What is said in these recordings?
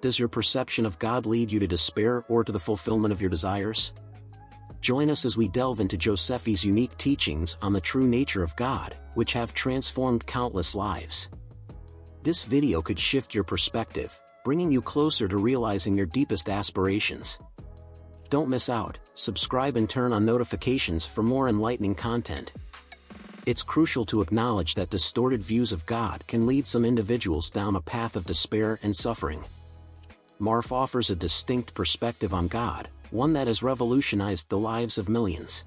Does your perception of God lead you to despair or to the fulfillment of your desires? Join us as we delve into Josephi's unique teachings on the true nature of God, which have transformed countless lives. This video could shift your perspective, bringing you closer to realizing your deepest aspirations. Don't miss out, subscribe and turn on notifications for more enlightening content. It's crucial to acknowledge that distorted views of God can lead some individuals down a path of despair and suffering. Marv offers a distinct perspective on God, one that has revolutionized the lives of millions.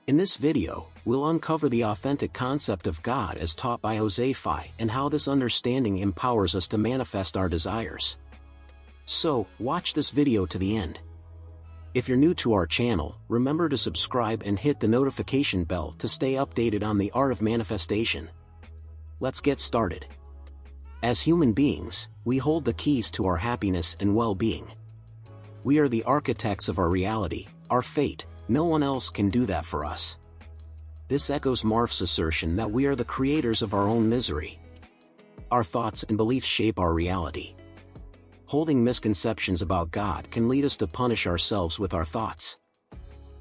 In this video, we'll uncover the authentic concept of God as taught by Josephi and how this understanding empowers us to manifest our desires. So, watch this video to the end. If you're new to our channel, remember to subscribe and hit the notification bell to stay updated on the art of manifestation. Let's get started. As human beings, we hold the keys to our happiness and well-being. We are the architects of our reality, our fate. No one else can do that for us. This echoes Marv's assertion that we are the creators of our own misery. Our thoughts and beliefs shape our reality. Holding misconceptions about God can lead us to punish ourselves with our thoughts.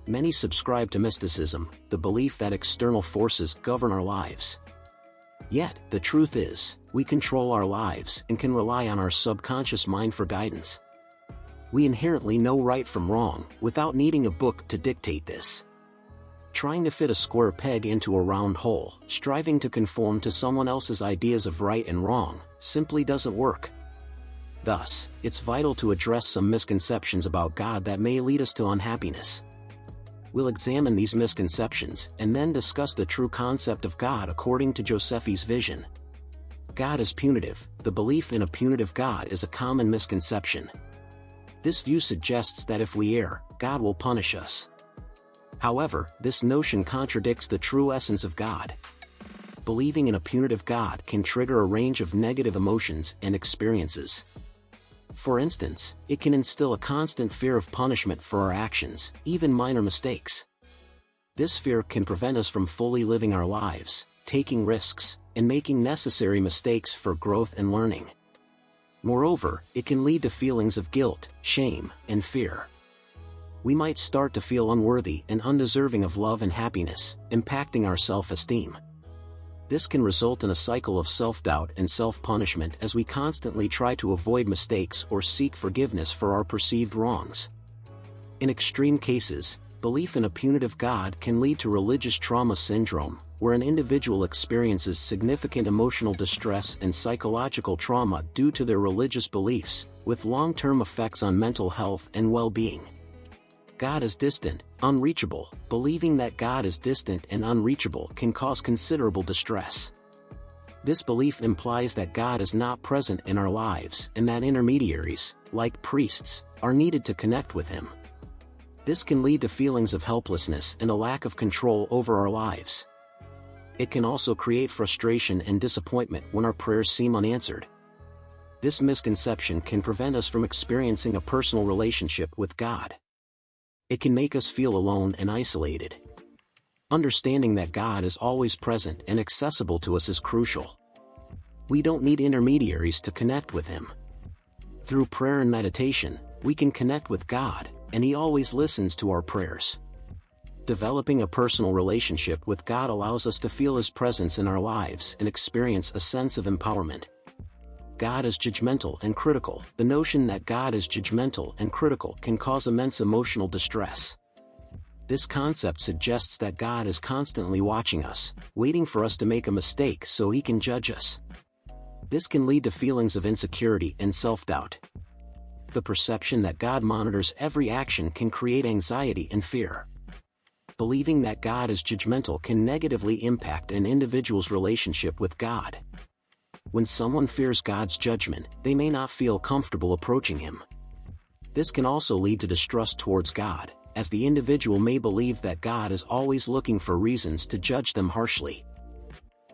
Many subscribe to mysticism, the belief that external forces govern our lives. Yet, the truth is, we control our lives and can rely on our subconscious mind for guidance. We inherently know right from wrong, without needing a book to dictate this. Trying to fit a square peg into a round hole, striving to conform to someone else's ideas of right and wrong, simply doesn't work. Thus, it's vital to address some misconceptions about God that may lead us to unhappiness. We'll examine these misconceptions and then discuss the true concept of God according to Josephi's vision. God is punitive. The belief in a punitive God is a common misconception. This view suggests that if we err, God will punish us. However, this notion contradicts the true essence of God. Believing in a punitive God can trigger a range of negative emotions and experiences. For instance, it can instill a constant fear of punishment for our actions, even minor mistakes. This fear can prevent us from fully living our lives, taking risks, and making necessary mistakes for growth and learning. Moreover, it can lead to feelings of guilt, shame, and fear. We might start to feel unworthy and undeserving of love and happiness, impacting our self-esteem. This can result in a cycle of self-doubt and self-punishment as we constantly try to avoid mistakes or seek forgiveness for our perceived wrongs. In extreme cases, belief in a punitive God can lead to religious trauma syndrome, where an individual experiences significant emotional distress and psychological trauma due to their religious beliefs, with long-term effects on mental health and well-being. God is distant, unreachable. Believing that God is distant and unreachable can cause considerable distress. This belief implies that God is not present in our lives and that intermediaries, like priests, are needed to connect with Him. This can lead to feelings of helplessness and a lack of control over our lives. It can also create frustration and disappointment when our prayers seem unanswered. This misconception can prevent us from experiencing a personal relationship with God. It can make us feel alone and isolated. Understanding that God is always present and accessible to us is crucial. We don't need intermediaries to connect with Him. Through prayer and meditation, we can connect with God, and He always listens to our prayers. Developing a personal relationship with God allows us to feel His presence in our lives and experience a sense of empowerment. God is judgmental and critical. The notion that God is judgmental and critical can cause immense emotional distress. This concept suggests that God is constantly watching us, waiting for us to make a mistake so He can judge us. This can lead to feelings of insecurity and self-doubt. The perception that God monitors every action can create anxiety and fear. Believing that God is judgmental can negatively impact an individual's relationship with God. When someone fears God's judgment, they may not feel comfortable approaching Him. This can also lead to distrust towards God, as the individual may believe that God is always looking for reasons to judge them harshly.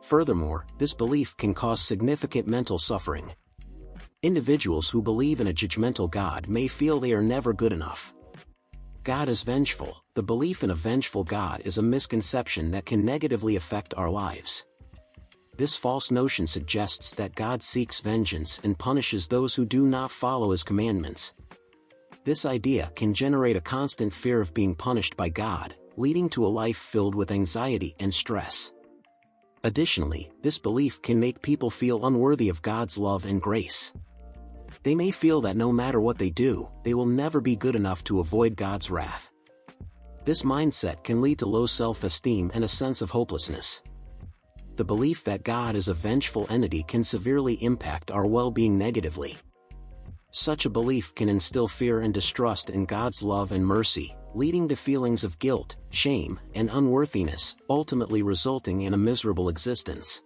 Furthermore, this belief can cause significant mental suffering. Individuals who believe in a judgmental God may feel they are never good enough. God is vengeful. The belief in a vengeful God is a misconception that can negatively affect our lives. This false notion suggests that God seeks vengeance and punishes those who do not follow His commandments. This idea can generate a constant fear of being punished by God, leading to a life filled with anxiety and stress. Additionally, this belief can make people feel unworthy of God's love and grace. They may feel that no matter what they do, they will never be good enough to avoid God's wrath. This mindset can lead to low self-esteem and a sense of hopelessness. The belief that God is a vengeful entity can severely impact our well-being negatively. Such a belief can instill fear and distrust in God's love and mercy, leading to feelings of guilt, shame, and unworthiness, ultimately resulting in a miserable existence.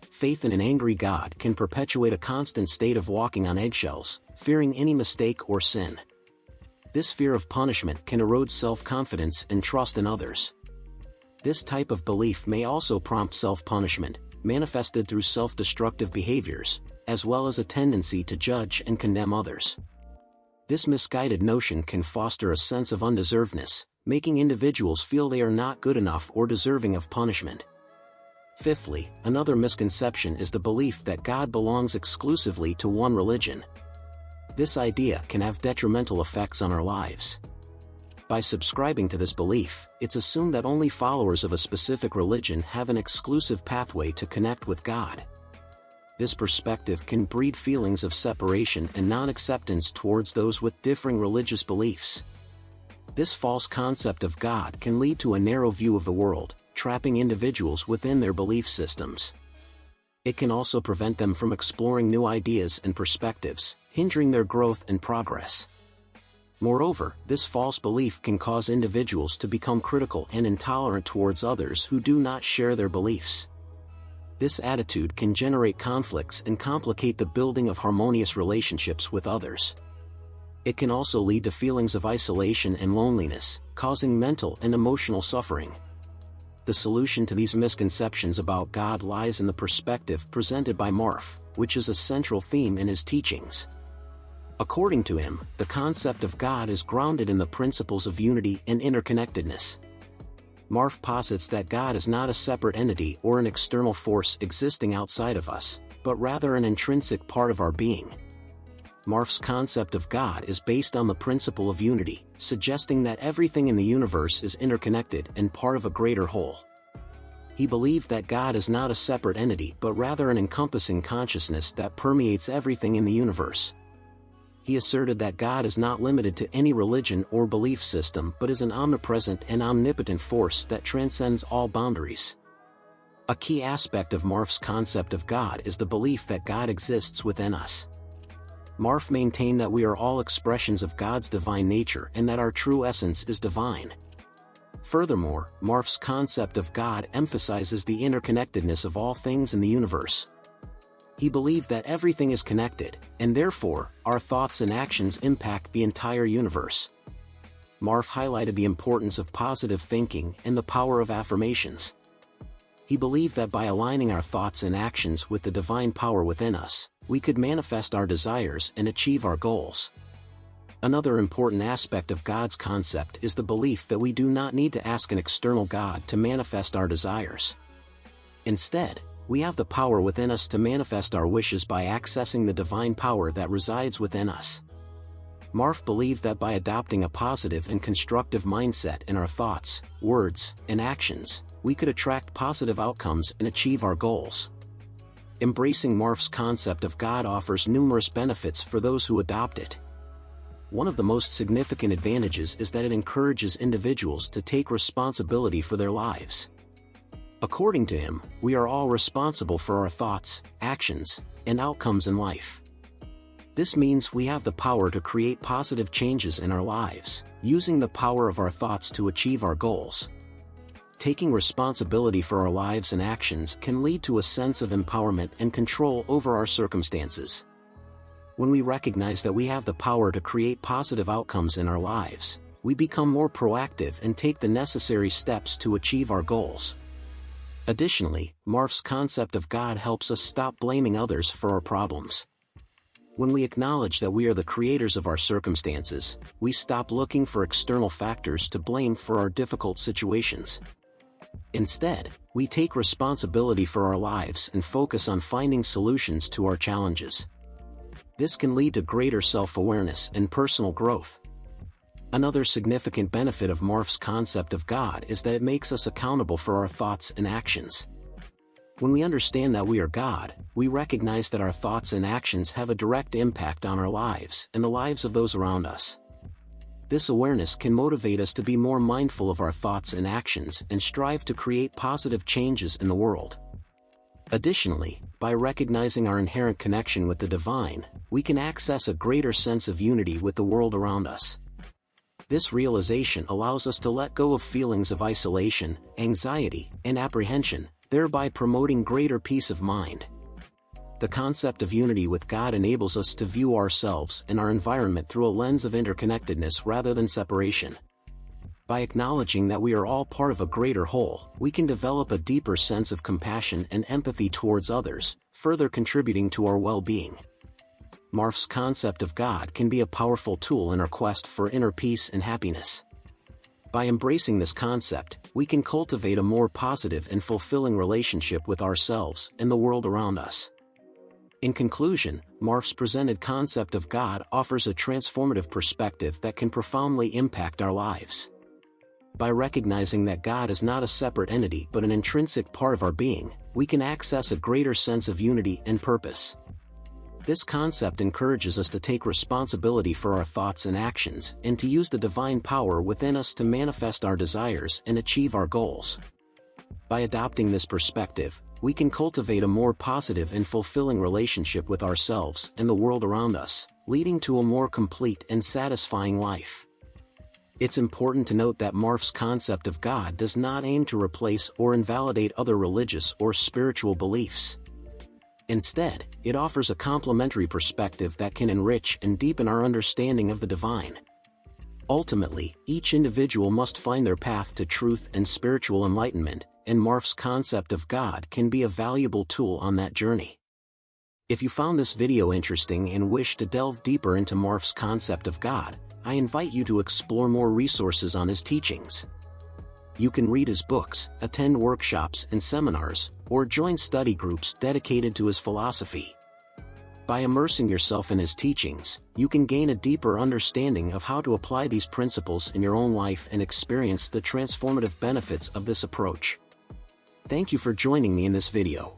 Faith in an angry God can perpetuate a constant state of walking on eggshells, fearing any mistake or sin. This fear of punishment can erode self-confidence and trust in others. This type of belief may also prompt self-punishment, manifested through self-destructive behaviors, as well as a tendency to judge and condemn others. This misguided notion can foster a sense of undeservedness, making individuals feel they are not good enough or deserving of punishment. Fifthly, another misconception is the belief that God belongs exclusively to one religion. This idea can have detrimental effects on our lives. By subscribing to this belief, it's assumed that only followers of a specific religion have an exclusive pathway to connect with God. This perspective can breed feelings of separation and non-acceptance towards those with differing religious beliefs. This false concept of God can lead to a narrow view of the world, trapping individuals within their belief systems. It can also prevent them from exploring new ideas and perspectives, hindering their growth and progress. Moreover, this false belief can cause individuals to become critical and intolerant towards others who do not share their beliefs. This attitude can generate conflicts and complicate the building of harmonious relationships with others. It can also lead to feelings of isolation and loneliness, causing mental and emotional suffering. The solution to these misconceptions about God lies in the perspective presented by Marf, which is a central theme in his teachings. According to him, the concept of God is grounded in the principles of unity and interconnectedness. Marf posits that God is not a separate entity or an external force existing outside of us, but rather an intrinsic part of our being. Marf's concept of God is based on the principle of unity, suggesting that everything in the universe is interconnected and part of a greater whole. He believed that God is not a separate entity but rather an encompassing consciousness that permeates everything in the universe. He asserted that God is not limited to any religion or belief system but is an omnipresent and omnipotent force that transcends all boundaries. A key aspect of Marf's concept of God is the belief that God exists within us. Marf maintained that we are all expressions of God's divine nature and that our true essence is divine. Furthermore, Marf's concept of God emphasizes the interconnectedness of all things in the universe. He believed that everything is connected, and therefore, our thoughts and actions impact the entire universe. Marf highlighted the importance of positive thinking and the power of affirmations. He believed that by aligning our thoughts and actions with the divine power within us, we could manifest our desires and achieve our goals. Another important aspect of God's concept is the belief that we do not need to ask an external God to manifest our desires. Instead, we have the power within us to manifest our wishes by accessing the divine power that resides within us. Marf believed that by adopting a positive and constructive mindset in our thoughts, words, and actions, we could attract positive outcomes and achieve our goals. Embracing Marf's concept of God offers numerous benefits for those who adopt it. One of the most significant advantages is that it encourages individuals to take responsibility for their lives. According to him, we are all responsible for our thoughts, actions, and outcomes in life. This means we have the power to create positive changes in our lives, using the power of our thoughts to achieve our goals. Taking responsibility for our lives and actions can lead to a sense of empowerment and control over our circumstances. When we recognize that we have the power to create positive outcomes in our lives, we become more proactive and take the necessary steps to achieve our goals. Additionally, Marf's concept of God helps us stop blaming others for our problems. When we acknowledge that we are the creators of our circumstances, we stop looking for external factors to blame for our difficult situations. Instead, we take responsibility for our lives and focus on finding solutions to our challenges. This can lead to greater self-awareness and personal growth. Another significant benefit of Marf's concept of God is that it makes us accountable for our thoughts and actions. When we understand that we are God, we recognize that our thoughts and actions have a direct impact on our lives and the lives of those around us. This awareness can motivate us to be more mindful of our thoughts and actions and strive to create positive changes in the world. Additionally, by recognizing our inherent connection with the divine, we can access a greater sense of unity with the world around us. This realization allows us to let go of feelings of isolation, anxiety, and apprehension, thereby promoting greater peace of mind. The concept of unity with God enables us to view ourselves and our environment through a lens of interconnectedness rather than separation. By acknowledging that we are all part of a greater whole, we can develop a deeper sense of compassion and empathy towards others, further contributing to our well-being. Marf's concept of God can be a powerful tool in our quest for inner peace and happiness. By embracing this concept, we can cultivate a more positive and fulfilling relationship with ourselves and the world around us. In conclusion, Marf's presented concept of God offers a transformative perspective that can profoundly impact our lives. By recognizing that God is not a separate entity but an intrinsic part of our being, we can access a greater sense of unity and purpose. This concept encourages us to take responsibility for our thoughts and actions and to use the divine power within us to manifest our desires and achieve our goals. By adopting this perspective, we can cultivate a more positive and fulfilling relationship with ourselves and the world around us, leading to a more complete and satisfying life. It's important to note that Marf's concept of God does not aim to replace or invalidate other religious or spiritual beliefs. Instead, it offers a complementary perspective that can enrich and deepen our understanding of the divine. Ultimately, each individual must find their path to truth and spiritual enlightenment, and Marf's concept of God can be a valuable tool on that journey. If you found this video interesting and wish to delve deeper into Marf's concept of God, I invite you to explore more resources on his teachings. You can read his books, attend workshops and seminars, or join study groups dedicated to his philosophy. By immersing yourself in his teachings, you can gain a deeper understanding of how to apply these principles in your own life and experience the transformative benefits of this approach. Thank you for joining me in this video.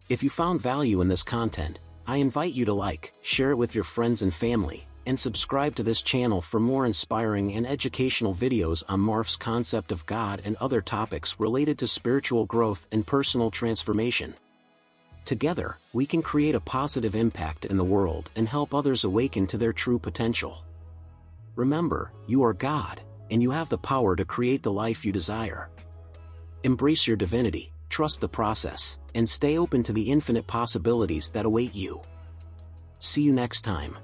If you found value in this content, I invite you to like, share it with your friends and family, and subscribe to this channel for more inspiring and educational videos on Marf's concept of God and other topics related to spiritual growth and personal transformation. Together, we can create a positive impact in the world and help others awaken to their true potential. Remember, you are God, and you have the power to create the life you desire. Embrace your divinity, trust the process, and stay open to the infinite possibilities that await you. See you next time.